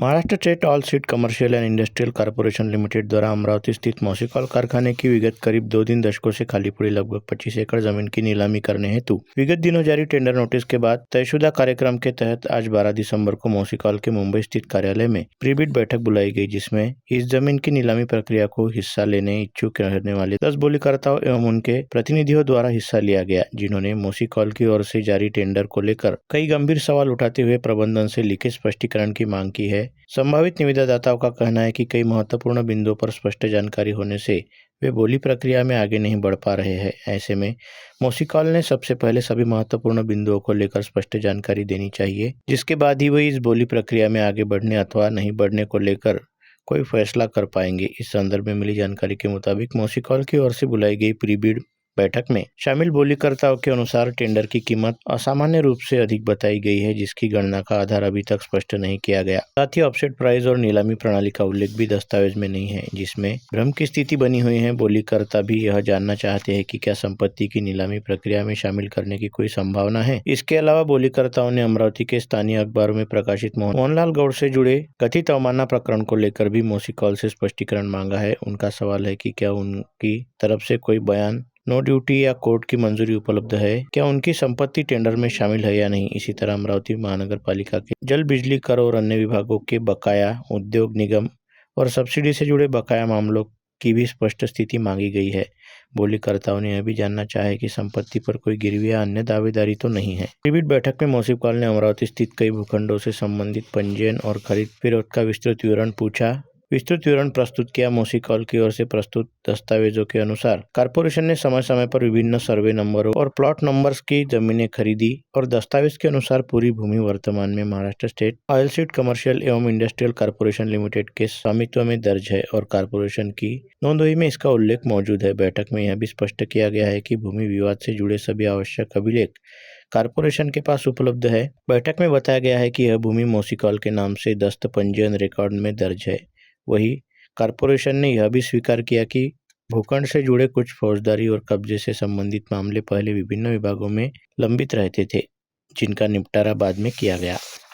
Maharashtra state all seed commercial and industrial corporation limited द्वारा अमरावती स्थित मौसीकॉल कारखाने की विगत करीब 2-3 दशकों से खाली पड़ी लगभग 25 एकड़ जमीन की नीलामी करने हेतु विगत दिनों जारी टेंडर नोटिस के बाद तयशुदा कार्यक्रम के तहत आज 12 दिसंबर को मौसीकॉल के मुंबई स्थित कार्यालय में प्रीबिड बैठक बुलाई गई, जिसमें इस जमीन की नीलामी प्रक्रिया को हिस्सा लेने इच्छुक रहने वाले 10 बोलीकर्ताओं एवं उनके प्रतिनिधियों द्वारा हिस्सा लिया गया, जिन्होंने मौसीकॉल की ओर से जारी टेंडर को लेकर कई गंभीर सवाल उठाते हुए प्रबंधन से लिखित स्पष्टीकरण की मांग की है। संभावित निविदादाताओं का कहना है कि कई महत्वपूर्ण बिंदुओं पर स्पष्ट जानकारी होने से वे बोली प्रक्रिया में आगे नहीं बढ़ पा रहे हैं। ऐसे में मौसीकॉल ने सबसे पहले सभी महत्वपूर्ण बिंदुओं को लेकर स्पष्ट जानकारी देनी चाहिए, जिसके बाद ही वे इस बोली प्रक्रिया में आगे बढ़ने अथवा नहीं बढ़ने को लेकर कोई फैसला कर पाएंगे। इस संदर्भ में मिली जानकारी के मुताबिक मौसीकॉल की ओर से बुलाई गई प्रीबिड बैठक में शामिल बोलीकर्ताओं के अनुसार टेंडर की कीमत असामान्य रूप से अधिक बताई गई है, जिसकी गणना का आधार अभी तक स्पष्ट नहीं किया गया। साथ ही ऑफसेट प्राइस और नीलामी प्रणाली का उल्लेख भी दस्तावेज में नहीं है, जिसमें भ्रम की स्थिति बनी हुई है। बोलीकर्ता भी यह जानना चाहते हैं कि क्या संपत्ति की नीलामी प्रक्रिया में शामिल करने की कोई संभावना है। इसके अलावा बोलीकर्ताओं ने अमरावती के स्थानीय अखबारों में प्रकाशित मोहनलाल गौड़ से जुड़े कथित अवमानना प्रकरण को लेकर भी मौसीकॉल से स्पष्टीकरण मांगा है। उनका सवाल है कि क्या उनकी तरफ से कोई बयान, नो ड्यूटी या कोर्ट की मंजूरी उपलब्ध है, क्या उनकी संपत्ति टेंडर में शामिल है या नहीं। इसी तरह अमरावती महानगर पालिका के जल, बिजली, कर और अन्य विभागों के बकाया, उद्योग निगम और सब्सिडी से जुड़े बकाया मामलों की भी स्पष्ट स्थिति मांगी गई है। बोलीकर्ताओं ने यह भी जानना चाहा है कि संपत्ति पर कोई गिरवी या अन्य दावेदारी तो नहीं है। प्रीबिड बैठक में मौसीकॉल ने अमरावती स्थित कई भूखंडों से संबंधित पंजीयन और खरीद विरोध का विस्तृत विवरण प्रस्तुत किया। मौसीकॉल की ओर से प्रस्तुत दस्तावेजों के अनुसार कारपोरेशन ने समय समय पर विभिन्न सर्वे नंबरों और प्लॉट नंबर्स की जमीनें खरीदी और दस्तावेज के अनुसार पूरी भूमि वर्तमान में Maharashtra state oil seed commercial एवं इंडस्ट्रियल कॉर्पोरेशन लिमिटेड के स्वामित्व में दर्ज है और कारपोरेशन की नोंदोई में इसका उल्लेख मौजूद है। बैठक में यह भी स्पष्ट किया गया है कि भूमि विवाद से जुड़े सभी आवश्यक अभिलेख कारपोरेशन के पास उपलब्ध है। बैठक में बताया गया है कि यह भूमि मौसीकॉल के नाम से दस्त पंजीयन रिकॉर्ड में दर्ज है। वहीं कारपोरेशन ने यह भी स्वीकार किया कि भूखंड से जुड़े कुछ फौजदारी और कब्जे से संबंधित मामले पहले विभिन्न विभागों में लंबित रहते थे, जिनका निपटारा बाद में किया गया।